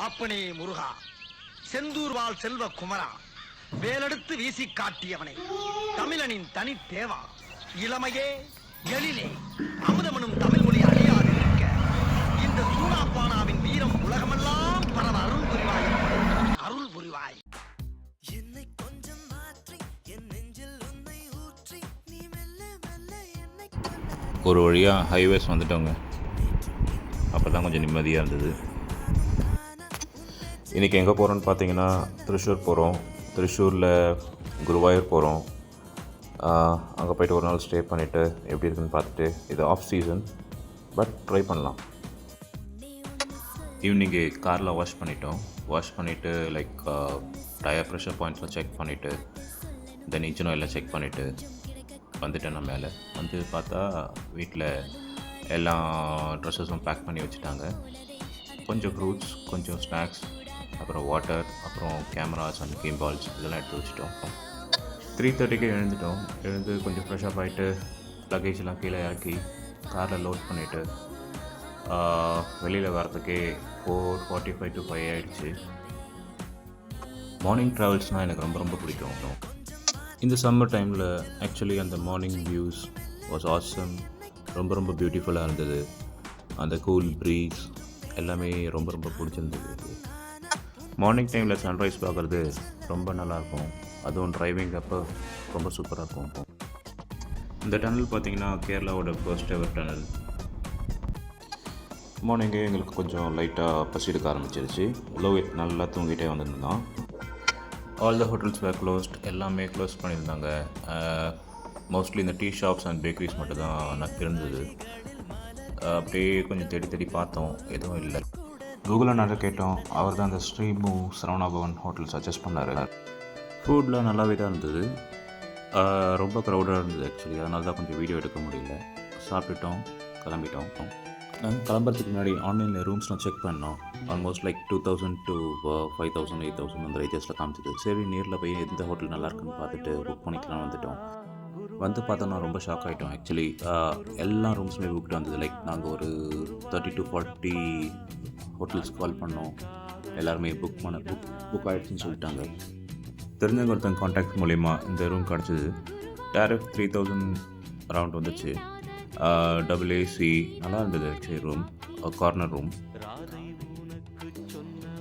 அப்பனே முருகா, செந்தூர்வாள் செல்வ குமரா, வேலெடுத்து வீசி காட்டியவனே, தமிழனின் தனி தேவா, இளமையே எழிலே, அமுதமனும் தமிழ் மொழி அழியாது நிற்க இந்த சூடாப்பானாவின் வீரம் உலகமெல்லாம் பரவ அருள் புரிவாய், அருள் புரிவாய். என்னை கொஞ்சம் மாற்றி என் நெஞ்சில் உன்னை ஊற்றி நீ மெல்ல மெல்ல என்னை ஒரு வழியாக ஹைவேஸ் வந்துட்டோங்க. அப்போ தான் கொஞ்சம் நிம்மதியாக இருந்தது. இன்றைக்கி எங்கே போகிறோன்னு பார்த்தீங்கன்னா திருச்சூர் போகிறோம். திருச்சூரில் குருவாயூர் போகிறோம். அங்கே போய்ட்டு ஒரு நாள் ஸ்டே பண்ணிவிட்டு எப்படி இருக்குன்னு பார்த்துட்டு, இது ஆஃப் சீசன் பட் ட்ரை பண்ணலாம். ஈவினிங்கு காரில் வாஷ் பண்ணிவிட்டு லைக் டயர் ப்ரெஷர் பாயிண்ட்ஸில் செக் பண்ணிவிட்டு தென் இன்ஜின் ஆயிலில் செக் பண்ணிவிட்டு வந்துட்டேன். நான் மேலே வந்து பார்த்தா வீட்டில் எல்லா ட்ரெஸ்ஸஸும் பேக் பண்ணி வச்சுட்டாங்க. கொஞ்சம் ஃப்ரூட்ஸ், கொஞ்சம் ஸ்நாக்ஸ், அப்புறம் வாட்டர், அப்புறம் கேமராஸ் அண்ட் கேம் பால்ஸ் இதெல்லாம் எடுத்து வச்சுட்டோம். 3:30க்கு எழுந்து கொஞ்சம் ஃப்ரெஷ்ஷப் ஆகிட்டு லக்கேஜெலாம் கீழே இறக்கி காரில் லோட் பண்ணிவிட்டு வெளியில் வரதுக்கே 4:45 to 5 ஆகிடுச்சு. மார்னிங் ட்ராவல்ஸ்னால் எனக்கு ரொம்ப ரொம்ப பிடிக்கும். இந்த சம்மர் டைமில் ஆக்சுவலி அந்த மார்னிங் வியூஸ் வாஸ் ஆசம். ரொம்ப ரொம்ப பியூட்டிஃபுல்லாக இருந்தது. அந்த கூல் ப்ரீஸ் எல்லாமே ரொம்ப ரொம்ப பிடிச்சிருந்தது. மார்னிங் டைமில் சன்ரைஸ் பார்க்குறது ரொம்ப நல்லாயிருக்கும். அதுவும் டிரைவிங் அப்போ ரொம்ப சூப்பராக இருக்கும். இந்த டனல் பார்த்திங்கன்னா கேரளாவோட ஃபர்ஸ்ட் எவர் டனல். மார்னிங்கே எங்களுக்கு கொஞ்சம் லைட்டாக பசி எடுக்க ஆரம்பிச்சிருச்சு. நல்லா தூங்கிட்டே வந்துருந்தோம். All the hotels were closed. எல்லாமே க்ளோஸ் பண்ணியிருந்தாங்க. மோஸ்ட்லி இந்த டீ ஷாப்ஸ் அண்ட் பேக்கரிஸ் மட்டும் தான் இருந்தது. அப்படியே கொஞ்சம் தேடி பார்த்தோம், எதுவும் இல்லை. கூகுளில் நிறைய கேட்டோம். அவர் தான் அந்த ஸ்ரீமு சரவணா பவன் ஹோட்டல் சஜஸ்ட் பண்ணார். ஃபுட்லாம் நல்லாவே தான் இருந்தது. ரொம்ப க்ரௌடாக இருந்தது ஆக்சுவலி. அதனால தான் கொஞ்சம் வீடியோ எடுக்க முடியல. சாப்பிட்டுட்டோம், கிளம்பிட்டோம். நாங்கள் கிளம்புறதுக்கு முன்னாடி ஆன்லைனில் ரூம்ஸ்லாம் செக் பண்ணோம். ஆல்மோஸ்ட் லைக் 2000 to 5000, 8000 அந்த ரேஞ்சஸில் காமிச்சிது. சரி, நேரில் போய் எந்த ஹோட்டல் நல்லா இருக்குன்னு பார்த்துட்டு புக் பண்ணிக்கலாம் வந்துட்டோம். வந்து பார்த்தோன்னா ரொம்ப ஷாக் ஆகிட்டோம் ஆக்சுவலி. எல்லா ரூம்ஸுமே புக்கிட்டு வந்தது. லைக் நாங்கள் ஒரு 30 to 40 ஹோட்டல்ஸ் கால் பண்ணோம். எல்லாருமே புக் ஆகிடுச்சுன்னு சொல்லிட்டாங்க. தெரிஞ்சவங்க ஒருத்தங்க கான்டாக்ட் மூலிமா இந்த ரூம் கிடச்சிது. டேரிஃப் 3000 அரவுண்ட் வந்துச்சு. டபுள் ஏசி நல்லா இருந்தது ஆக்சுவலி. Room corner room.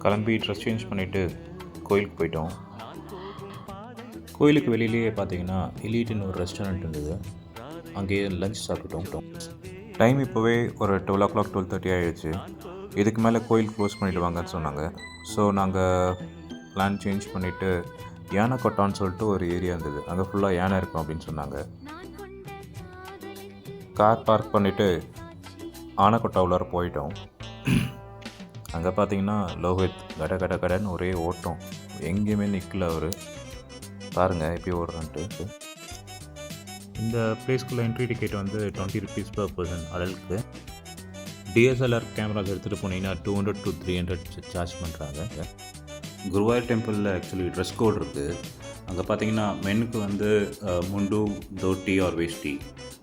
கிளம்பி ட்ரெஸ் சேஞ்ச் பண்ணிவிட்டு கோயிலுக்கு போயிட்டோம். கோயிலுக்கு வெளியிலேயே பார்த்தீங்கன்னா எலீட்னு ஒரு ரெஸ்டாரண்ட் இருந்தது. அங்கேயே லஞ்ச் சாப்பிட்டோம். டைம் இப்போவே ஒரு 12 o'clock 12:30 ஆகிடுச்சு. இதுக்கு மேலே கோயில் க்ளோஸ் பண்ணிவிடுவாங்கன்னு சொன்னாங்க. ஸோ நாங்கள் பிளான் சேஞ்ச் பண்ணிவிட்டு யானை கொட்டான்னு சொல்லிட்டு ஒரு ஏரியா இருந்தது. அங்கே ஃபுல்லாக யானை இருக்கும் அப்படின்னு சொன்னாங்க. கார் பார்க் பண்ணிவிட்டு ஆனைக்கொட்டா உள்ளார போயிட்டோம். அங்கே பார்த்தீங்கன்னா லோஹித் கடைன்னு ஒரே ஓட்டம். எங்கேயுமே நிற்கல அவர். பாருங்கள் எப்படி ஓடுறான்ட்டு. இந்த பிளேஸ்க்குள்ளே என்ட்ரி டிக்கெட் வந்து 20 rupees per person அடல்ட்டுக்கு. டிஎஸ்எல்ஆர் கேமராஸ் எடுத்துகிட்டு போனீங்கன்னா 200 to 300 சார்ஜ் பண்ணுறாங்க. குருவாயூர் டெம்பிளில் ஆக்சுவலி ட்ரெஸ் கோட் இருக்குது. அங்கே பார்த்தீங்கன்னா மென்னுக்கு வந்து mundu, dhoti or veshti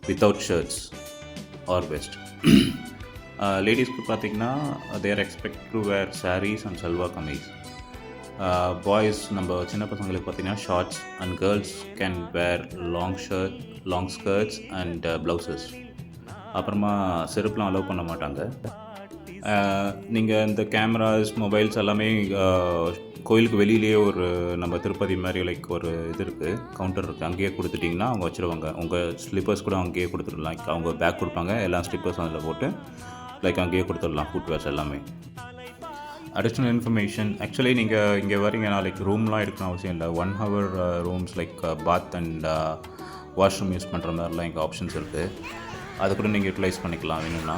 without shirts or vest. லேடிஸ்க்கு பார்த்தீங்கன்னா they expect to wear saris and salwar kameez. Boys நம்ம சின்ன பசங்களுக்கு பார்த்தீங்கன்னா shorts and girls can wear long skirts and blouses. அப்புறமா செருப்புலாம் அலோவ் பண்ண மாட்டாங்க. நீங்கள் இந்த கேமராஸ், மொபைல்ஸ் எல்லாமே கோயிலுக்கு வெளியிலேயே ஒரு நம்ம திருப்பதி மாதிரி லைக் ஒரு இது இருக்குது, கவுண்டர் இருக்குது. அங்கேயே கொடுத்துட்டிங்கன்னா அவங்க வச்சுருவாங்க. உங்கள் ஸ்லிப்பர்ஸ் கூட அங்கேயே கொடுத்துடலாம். அவங்க பேக் கொடுப்பாங்க, எல்லா ஸ்லிப்பர்ஸ் அதில் போட்டு லைக் அங்கேயே கொடுத்துடலாம். ஃபுட்வேர்ஸ் எல்லாமே. அடிஷ்னல் இன்ஃபர்மேஷன், ஆக்சுவலி நீங்கள் இங்கே வரீங்கன்னா லைக் ரூம்லாம் எடுக்கணும் அவசியம் இல்லை. 1 hour rooms like bath and washroom use பண்ணுற மாதிரிலாம் இங்கே ஆப்ஷன்ஸ் இருக்குது. அதை கூட நீங்கள் யூட்டிலைஸ் பண்ணிக்கலாம் வேணும்னா.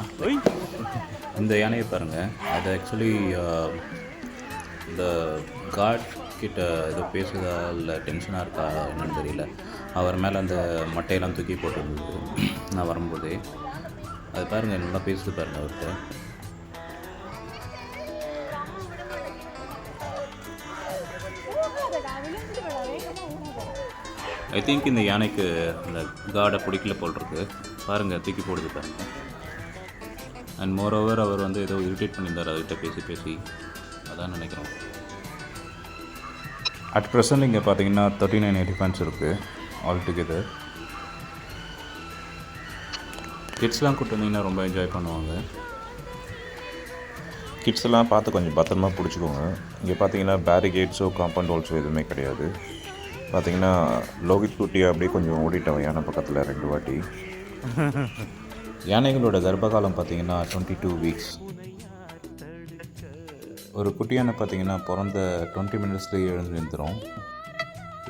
இந்த யானையை பாருங்கள். அது ஆக்சுவலி இந்த காட் கிட்ட ஏதோ பேசுதா இல்லை டென்ஷனாக இருக்கா என்னன்னு தெரியல. அவர் மேலே அந்த மட்டையெல்லாம் தூக்கி போட்டுருந்தது நான் வரும்போதே. அது பாருங்கள், நல்லா பேசுது பாருங்கள் அவர்கிட்ட. ஐ திங்க் இந்த யானைக்கு இந்த காடை பிடிக்கல போல் இருக்கு. பாருங்கள், தூக்கி போடுது பாருங்கள். அண்ட் மோரோவர் அவர் வந்து ஏதோ இரிட்டேட் பண்ணியிருந்தார் அவர்கிட்ட பேசி. அதான் நினைக்கிறோம். அட் ப்ரெசன்ட் இங்கே பார்த்தீங்கன்னா 39 எலிஃபெண்ட்ஸ் இருக்குது ஆல் டுகெதர். கிட்ஸ்லாம் கூப்பிட்டு வந்தீங்கன்னா ரொம்ப என்ஜாய் பண்ணுவாங்க. கிட்ஸ் எல்லாம் பார்த்து கொஞ்சம் பத்திரமா பிடிச்சிக்கோங்க. இங்கே பார்த்தீங்கன்னா பேரிகேட்ஸோ காம்பவுண்ட் வால்ஸோ எதுவுமே கிடையாது. பார்த்தீங்கன்னா லோகித் குட்டியை அப்படியே கொஞ்சம் ஓடிட்டோம் யானை பக்கத்தில் 2 வாட்டி. யானைகளோட கர்ப்பகாலம் பார்த்தீங்கன்னா 22 வீக்ஸ். ஒரு குட்டி யானை பார்த்தீங்கன்னா பிறந்த 20 மினிட்ஸ்லேயே எழுந்து நிறுத்துறோம்.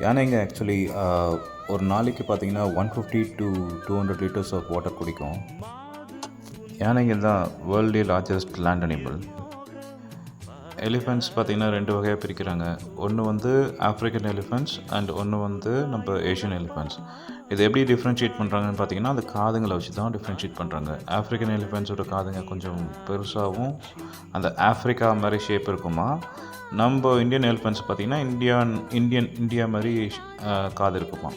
யானைங்க ஆக்சுவலி ஒரு நாளைக்கு பார்த்தீங்கன்னா 150 to 200 லிட்டர்ஸ் ஆஃப் வாட்டர் குடிக்கும். யானைங்க தான் வேர்ல்டே லார்ஜஸ்ட் லேண்ட் அனிமல். எலிஃபெண்ட்ஸ் பார்த்திங்கன்னா 2 வகையாக பிரிக்கிறாங்க. ஒன்று வந்து ஆஃப்ரிக்கன் எலிஃபெண்ட்ஸ் அண்ட் ஒன்று வந்து நம்ம ஏஷியன் எலிஃபெண்ட்ஸ். இது எப்படி டிஃப்ரென்ஷியேட் பண்ணுறாங்கன்னு பார்த்தீங்கன்னா அந்த காதுங்களை வச்சு தான் டிஃப்ரென்ஷியேட் பண்ணுறாங்க. ஆஃப்ரிக்கன் எலிஃபெண்ட்ஸோட காதுங்க கொஞ்சம் பெருசாகவும் அந்த ஆஃப்ரிக்கா மாதிரி ஷேப் இருக்குமா. நம்ம இந்தியன் எலிஃபெண்ட்ஸ் பார்த்திங்கன்னா இந்தியா மாதிரி காது இருக்குமா.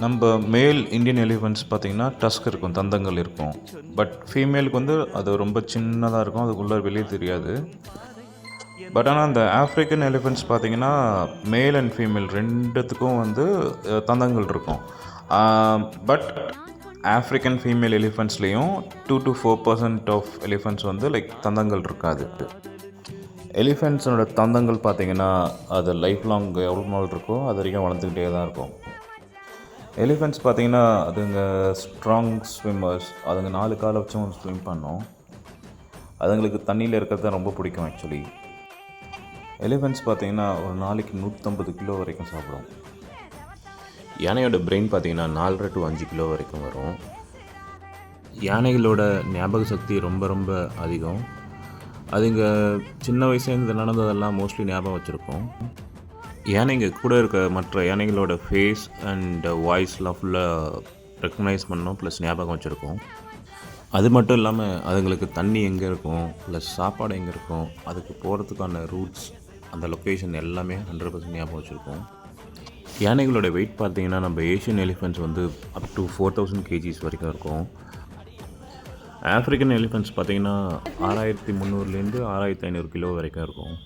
நம்ம மேல் இந்தியன் எலிஃபெண்ட்ஸ் பார்த்திங்கன்னா டஸ்க் இருக்கும், தந்தங்கள் இருக்கும். பட் ஃபீமேலுக்கு வந்து அது ரொம்ப சின்னதாக இருக்கும், அதுக்குள்ளே வெளியே தெரியாது. பட் ஆனால் அந்த ஆஃப்ரிக்கன் எலிஃபெண்ட்ஸ் பார்த்திங்கன்னா மேல் அண்ட் ஃபீமேல் ரெண்டுத்துக்கும் வந்து தந்தங்கள் இருக்கும். பட் ஆஃப்ரிக்கன் ஃபீமேல் எலிஃபெண்ட்ஸ்லேயும் 2 to 4% ஆஃப் எலிஃபெண்ட்ஸ் வந்து லைக் தந்தங்கள் இருக்காது. எலிஃபெண்ட்ஸோட தந்தங்கள் பார்த்திங்கன்னா அது லைஃப் லாங் எவ்வளோ நாள் இருக்கோ அது வரைக்கும் வளர்ந்துக்கிட்டே தான் இருக்கும். எலிஃபெண்ட்ஸ் பார்த்திங்கன்னா அதுங்க ஸ்ட்ராங் ஸ்விம்மர்ஸ். அதுங்க 4 காலை வச்சும் ஸ்விம் பண்ணோம். அதுங்களுக்கு தண்ணியில் இருக்கிறது ரொம்ப பிடிக்கும். ஆக்சுவலி எலிஃபெண்ட்ஸ் பார்த்திங்கன்னா ஒரு நாளைக்கு 150 கிலோ வரைக்கும் சாப்பிடும். யானையோட பிரெயின் பார்த்திங்கன்னா 4.5 to 5 கிலோ வரைக்கும் வரும். யானைகளோட ஞாபக சக்தி ரொம்ப ரொம்ப அதிகம். அதுங்க சின்ன வயசுலேருந்து நடந்ததெல்லாம் மோஸ்ட்லி ஞாபகம் வச்சுருக்கோம். யானைங்க கூட இருக்க மற்ற யானைகளோட ஃபேஸ் அண்ட் வாய்ஸ்லாம் ஃபுல்லாக ரெக்கக்னைஸ் பண்ணோம், ப்ளஸ் ஞாபகம் வச்சுருக்கோம். அது மட்டும் இல்லாமல் அதுங்களுக்கு தண்ணி எங்கே இருக்கும், ப்ளஸ் சாப்பாடு எங்கே இருக்கும், அதுக்கு போகிறதுக்கான ரூட்ஸ், அந்த லொக்கேஷன் எல்லாமே 100% ஞாபகம் வச்சுருக்கோம். யானைகளோட வெயிட் பார்த்திங்கன்னா நம்ம ஏஷியன் எலிஃபெண்ட்ஸ் வந்து அப் டு 4000 kgs வரைக்கும் இருக்கும். ஆஃப்ரிக்கன் எலிஃபெண்ட்ஸ் பார்த்திங்கன்னா 6300 6500 கிலோ வரைக்கும் இருக்கும்.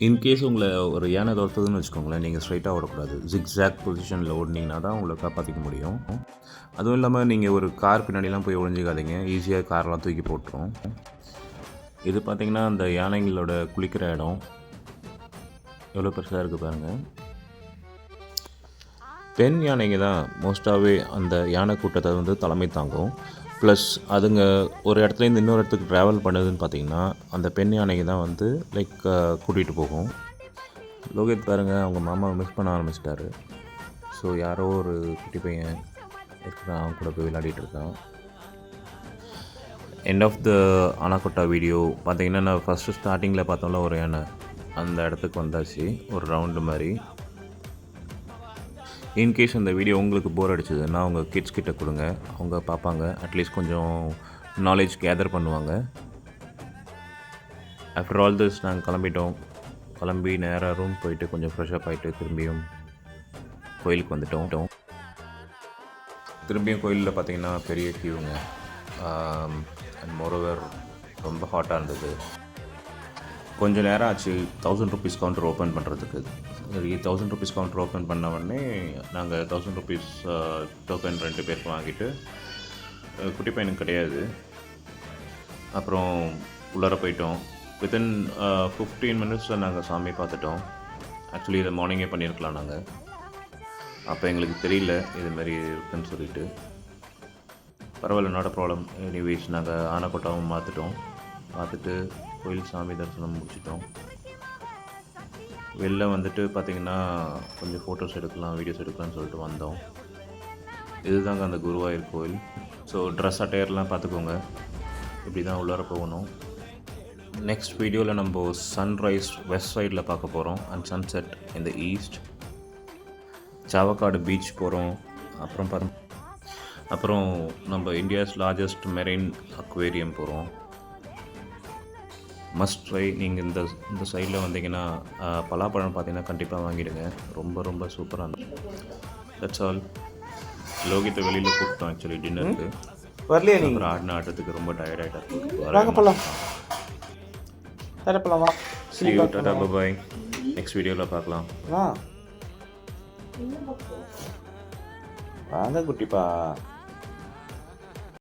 இன்கேஸ் உங்களை ஒரு யானை துரத்துதுன்னு வச்சுக்கோங்களேன், நீங்கள் ஸ்ட்ரைட்டாக ஓடக்கூடாது. ஜிக்ஸாக் பொசிஷனில் ஓடினீங்கன்னா தான் உங்களை காப்பாற்றிக்க முடியும். அதுவும் இல்லாமல் நீங்கள் ஒரு கார் பின்னாடிலாம் போய் ஒழிஞ்சிக்காதீங்க, ஈஸியாக கார்லாம் தூக்கி போட்டுரும். இது பார்த்திங்கன்னா அந்த யானைங்களோட குளிக்கிற இடம் எவ்வளோ பெருசாக இருக்குது பாருங்கள். பெண் யானைங்க தான் மோஸ்ட்டாகவே அந்த யானை கூட்டத்தை வந்து தலைமை தாங்கும். ப்ளஸ் அதுங்க ஒரு இடத்துலேருந்து இன்னொரு இடத்துக்கு ட்ராவல் பண்ணுதுன்னு பார்த்திங்கன்னா அந்த பெண் யானைங்க தான் வந்து லைக் கூட்டிகிட்டு போகும். லோகித் பாருங்கள் அவங்க மாமாவை மிஸ் பண்ண ஆரம்பிச்சிட்டாரு. ஸோ யாரோ ஒரு குட்டி பையன் இருக்கிறான், அவன் கூட போய் விளையாடிட்டு இருக்கான். எண்ட் ஆஃப் த அனாகொட்டா வீடியோ பார்த்திங்கன்னா நான் ஃபஸ்ட்டு ஸ்டார்டிங்கில் பார்த்தோம்ல ஒரு யானை, அந்த இடத்துக்கு வந்தாச்சு ஒரு ரவுண்டு மாதிரி. இன்கேஸ் அந்த வீடியோ உங்களுக்கு போர் அடிச்சதுன்னா உங்கள் கிட்ஸ் கிட்ட கொடுங்க, அவங்க பார்ப்பாங்க, அட்லீஸ்ட் கொஞ்சம் நாலேஜ் கேதர் பண்ணுவாங்க. ஆஃப்டர் ஆல் திஸ் நாங்கள் கிளம்பி நேராக ரூம் போயிட்டு கொஞ்சம் ஃப்ரெஷ்அப் ஆகிட்டு திரும்பியும் கோயிலுக்கு வந்துட்டோம். திரும்பியும் கோயிலில் பார்த்திங்கன்னா பெரிய கியூங்க. அண்ட் மோரோவர் ரொம்ப ஹாட்டாக இருந்தது. கொஞ்சம் நேரம் ஆச்சு 1000 rupees கவுண்டர் ஓப்பன் பண்ணுறதுக்கு. 1000 rupees கவுண்டர் ஓப்பன் பண்ண உடனே நாங்கள் 1000 rupees டோக்கன் 2 பேருக்கு வாங்கிட்டு, குட்டி பையனுக்கு கிடையாது. அப்புறம் உள்ளார போயிட்டோம். வித்தின் 15 minutes நாங்கள் சாமி பார்த்துட்டோம். ஆக்சுவலி இதை மார்னிங்கே பண்ணியிருக்கலாம் நாங்கள், அப்போ எங்களுக்கு தெரியல இதுமாரி இருக்குன்னு சொல்லிட்டு. பரவாயில்ல, நாட் அ ப்ராப்ளம். எனிவேஸ் நாங்கள் ஆனக்கோட்டாவும் பார்த்துட்டு கோயில் சாமி தரிசனம் முடிச்சிட்டோம். வெளில வந்துட்டு பார்த்திங்கன்னா கொஞ்சம் ஃபோட்டோஸ் எடுக்கலாம், வீடியோஸ் எடுக்கலாம்னு சொல்லிட்டு வந்தோம். இதுதாங்க அந்த குருவாயூர் கோயில். ஸோ ட்ரெஸ் அட்டையர்லாம் பார்த்துக்கோங்க, இப்படி தான் உள்ளார போகணும். நெக்ஸ்ட் வீடியோவில் நம்ம சன்ரைஸ் வெஸ்ட் சைடில் பார்க்க போகிறோம் அண்ட் சன்செட் இந்த ஈஸ்ட். சாவக்காடு பீச் போகிறோம். அப்புறம் நம்ம இந்தியாஸ் லார்ஜஸ்ட் மெரைன் அக்வேரியம் போகிறோம். Must try. நீங்கள் இந்த சைடில் வந்தீங்கன்னா பலாப்பழம் பார்த்தீங்கன்னா கண்டிப்பாக வாங்கிடுங்க, ரொம்ப ரொம்ப சூப்பராக இருந்தது. That's all. லோகித்தை வெளியில் கூப்பிட்டோம் ஆக்சுவலி டின்னருக்கு. வரலையே நீங்கள்? ஆடின ஆட்டத்துக்கு ரொம்ப டயர்டாகிட்டார். தரப்பலாம் வா. see you tata bye next வீடியோவில் பார்க்கலாம். வா வாங்க குட்டிப்பா.